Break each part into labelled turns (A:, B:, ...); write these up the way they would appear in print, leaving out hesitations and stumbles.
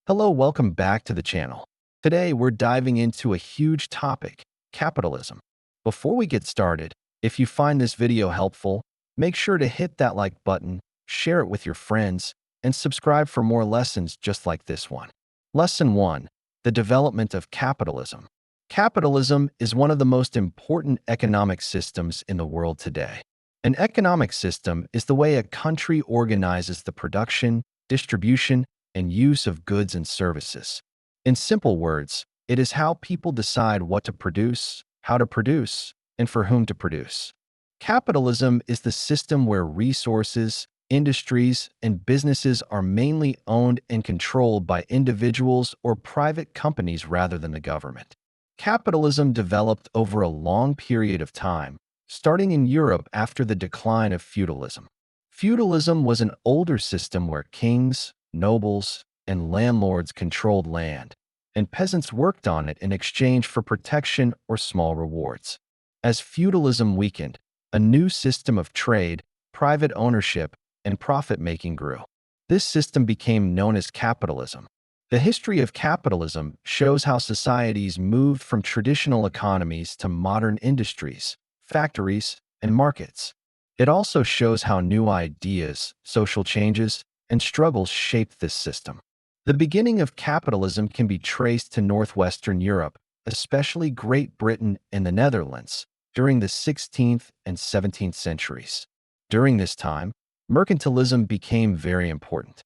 A: Hello, welcome back to the channel. Today, we're diving into a huge topic, capitalism. Before we get started, if you find this video helpful, make sure to hit that like button, share it with your friends, and subscribe for more lessons just like this one. Lesson 1. The development of capitalism. Capitalism is one of the most important economic systems in the world today. An economic system is the way a country organizes the production, distribution, and use of goods and services. In simple words, it is how people decide what to produce, how to produce, and for whom to produce. Capitalism is the system where resources, industries, and businesses are mainly owned and controlled by individuals or private companies rather than the government. Capitalism developed over a long period of time, starting in Europe after the decline of feudalism. Feudalism was an older system where kings, nobles, and landlords controlled land, and peasants worked on it in exchange for protection or small rewards. As feudalism weakened, a new system of trade, private ownership, and profit-making grew. This system became known as capitalism. The history of capitalism shows how societies moved from traditional economies to modern industries, factories, and markets. It also shows how new ideas, social changes, and struggles shaped this system. The beginning of capitalism can be traced to northwestern Europe, especially Great Britain and the Netherlands, during the 16th and 17th centuries. During this time, mercantilism became very important.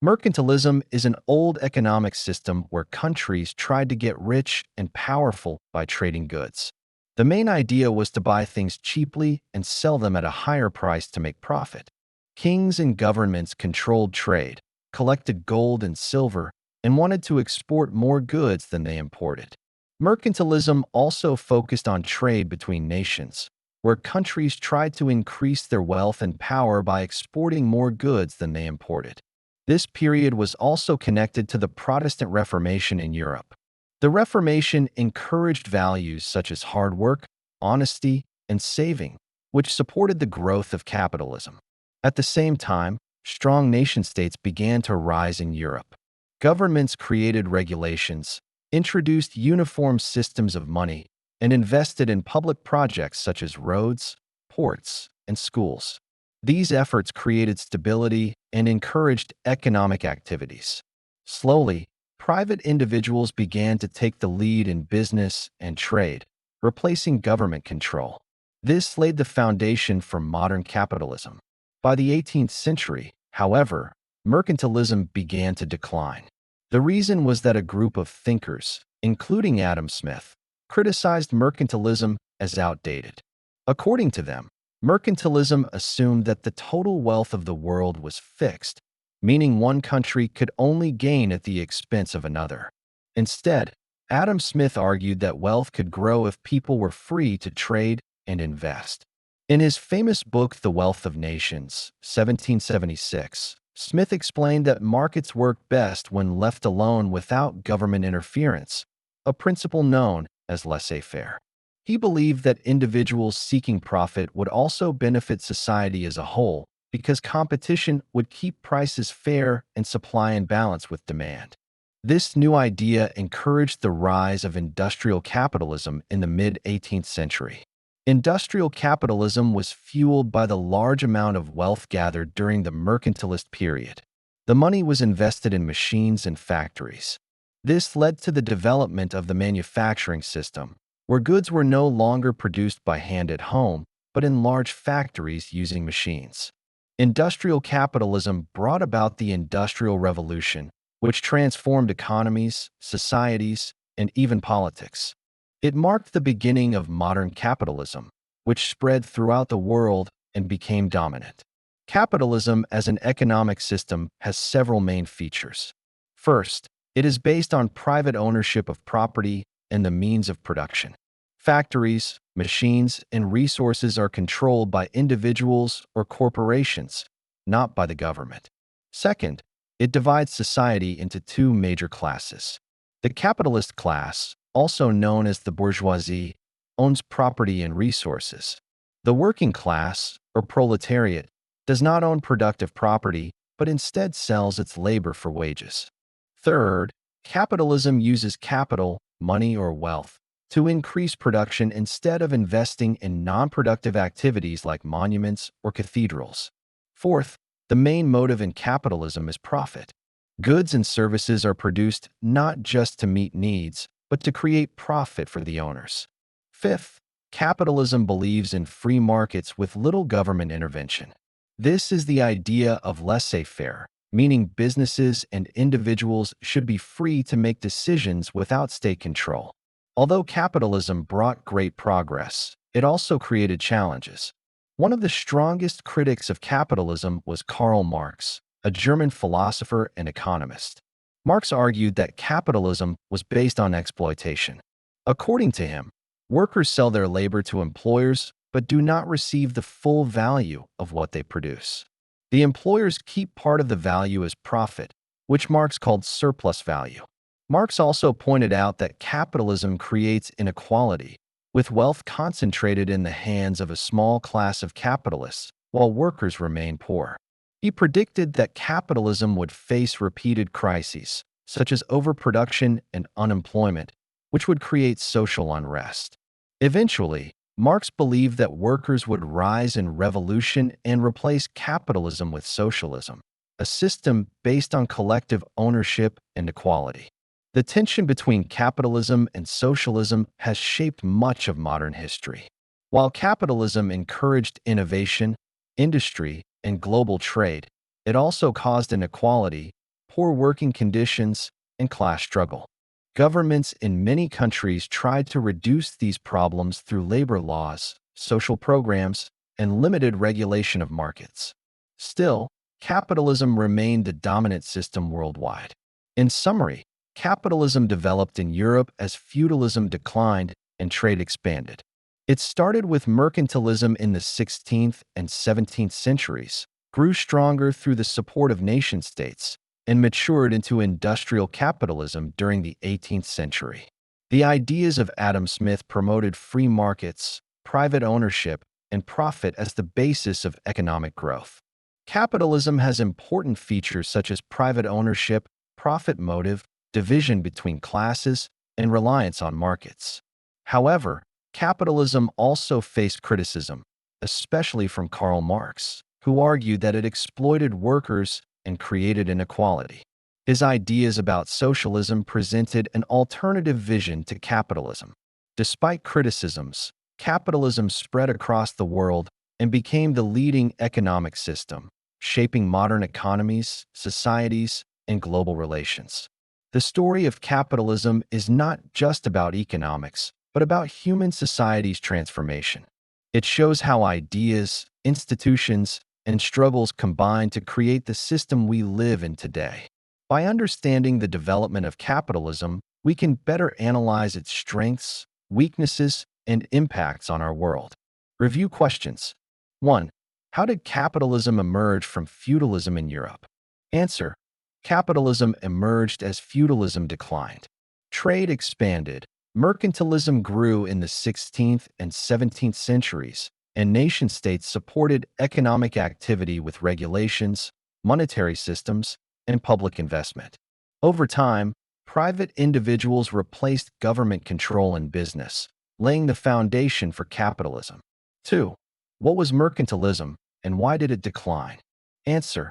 A: Mercantilism is an old economic system where countries tried to get rich and powerful by trading goods. The main idea was to buy things cheaply and sell them at a higher price to make profit. Kings and governments controlled trade, collected gold and silver, and wanted to export more goods than they imported. Mercantilism also focused on trade between nations, where countries tried to increase their wealth and power by exporting more goods than they imported. This period was also connected to the Protestant Reformation in Europe. The Reformation encouraged values such as hard work, honesty, and saving, which supported the growth of capitalism. At the same time, strong nation-states began to rise in Europe. Governments created regulations, introduced uniform systems of money, and invested in public projects such as roads, ports, and schools. These efforts created stability and encouraged economic activities. Slowly, private individuals began to take the lead in business and trade, replacing government control. This laid the foundation for modern capitalism. By the 18th century, however, mercantilism began to decline. The reason was that a group of thinkers, including Adam Smith, criticized mercantilism as outdated. According to them, mercantilism assumed that the total wealth of the world was fixed, meaning one country could only gain at the expense of another. Instead, Adam Smith argued that wealth could grow if people were free to trade and invest. In his famous book, The Wealth of Nations, 1776, Smith explained that markets work best when left alone without government interference, a principle known as laissez-faire. He believed that individuals seeking profit would also benefit society as a whole because competition would keep prices fair and supply in balance with demand. This new idea encouraged the rise of industrial capitalism in the mid-18th century. Industrial capitalism was fueled by the large amount of wealth gathered during the mercantilist period. The money was invested in machines and factories. This led to the development of the manufacturing system, where goods were no longer produced by hand at home, but in large factories using machines. Industrial capitalism brought about the Industrial Revolution, which transformed economies, societies, and even politics. It marked the beginning of modern capitalism, which spread throughout the world and became dominant. Capitalism as an economic system has several main features. First, it is based on private ownership of property and the means of production. Factories, machines, and resources are controlled by individuals or corporations, not by the government. Second, it divides society into two major classes. The capitalist class, also known as the bourgeoisie, owns property and resources. The working class, or proletariat, does not own productive property, but instead sells its labor for wages. Third, capitalism uses capital, money, or wealth to increase production instead of investing in non-productive activities like monuments or cathedrals. Fourth, the main motive in capitalism is profit. Goods and services are produced not just to meet needs, but to create profit for the owners. Fifth, capitalism believes in free markets with little government intervention. This is the idea of laissez-faire, meaning businesses and individuals should be free to make decisions without state control. Although capitalism brought great progress, it also created challenges. One of the strongest critics of capitalism was Karl Marx, a German philosopher and economist. Marx argued that capitalism was based on exploitation. According to him, workers sell their labor to employers but do not receive the full value of what they produce. The employers keep part of the value as profit, which Marx called surplus value. Marx also pointed out that capitalism creates inequality, with wealth concentrated in the hands of a small class of capitalists while workers remain poor. He predicted that capitalism would face repeated crises, such as overproduction and unemployment, which would create social unrest. Eventually, Marx believed that workers would rise in revolution and replace capitalism with socialism, a system based on collective ownership and equality. The tension between capitalism and socialism has shaped much of modern history. While capitalism encouraged innovation, industry, and global trade, it also caused inequality, poor working conditions, and class struggle. Governments in many countries tried to reduce these problems through labor laws, social programs, and limited regulation of markets. Still, capitalism remained the dominant system worldwide. In summary, capitalism developed in Europe as feudalism declined and trade expanded. It started with mercantilism in the 16th and 17th centuries, grew stronger through the support of nation-states, and matured into industrial capitalism during the 18th century. The ideas of Adam Smith promoted free markets, private ownership, and profit as the basis of economic growth. Capitalism has important features such as private ownership, profit motive, division between classes, and reliance on markets. However, capitalism also faced criticism, especially from Karl Marx, who argued that it exploited workers and created inequality. His ideas about socialism presented an alternative vision to capitalism. Despite criticisms, capitalism spread across the world and became the leading economic system, shaping modern economies, societies, and global relations. The story of capitalism is not just about economics, but about human society's transformation. It shows how ideas, institutions, and struggles combine to create the system we live in today. By understanding the development of capitalism, we can better analyze its strengths, weaknesses, and impacts on our world. Review questions. 1. How did capitalism emerge from feudalism in Europe? Answer. Capitalism emerged as feudalism declined. Trade expanded. Mercantilism grew in the 16th and 17th centuries, and nation-states supported economic activity with regulations, monetary systems, and public investment. Over time, private individuals replaced government control in business, laying the foundation for capitalism. 2. What was mercantilism, and why did it decline? Answer.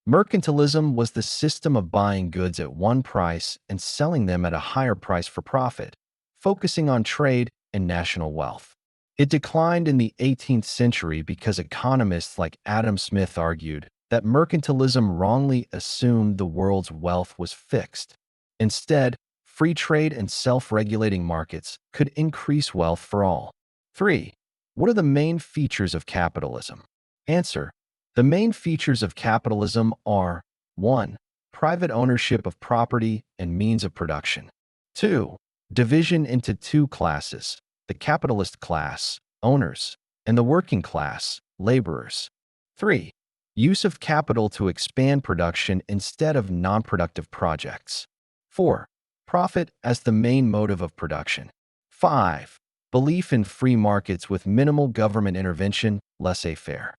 A: Mercantilism was the system of buying goods at one price and selling them at a higher price for profit, focusing on trade and national wealth. It declined in the 18th century because economists like Adam Smith argued that mercantilism wrongly assumed the world's wealth was fixed. Instead, free trade and self-regulating markets could increase wealth for all. 3. What are the main features of capitalism? Answer. The main features of capitalism are 1. Private ownership of property and means of production. 2. Division into two classes, the capitalist class, owners, and the working class, laborers. 3. Use of capital to expand production instead of non-productive projects. 4. Profit as the main motive of production. 5. Belief in free markets with minimal government intervention, laissez-faire.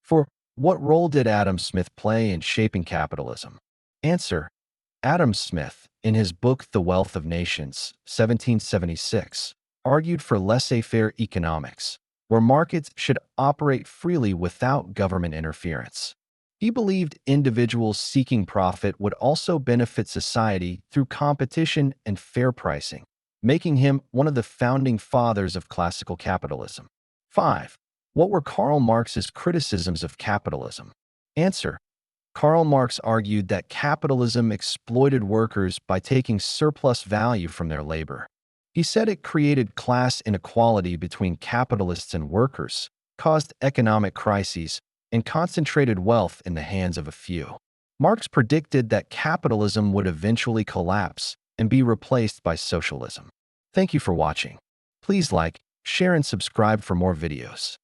A: 4. What role did Adam Smith play in shaping capitalism? Answer. Adam Smith, in his book The Wealth of Nations, 1776, argued for laissez-faire economics, where markets should operate freely without government interference. He believed individuals seeking profit would also benefit society through competition and fair pricing, making him one of the founding fathers of classical capitalism. 5. What were Karl Marx's criticisms of capitalism? Answer. Karl Marx argued that capitalism exploited workers by taking surplus value from their labor. He said it created class inequality between capitalists and workers, caused economic crises, and concentrated wealth in the hands of a few. Marx predicted that capitalism would eventually collapse and be replaced by socialism. Thank you for watching. Please like, share, and subscribe for more videos.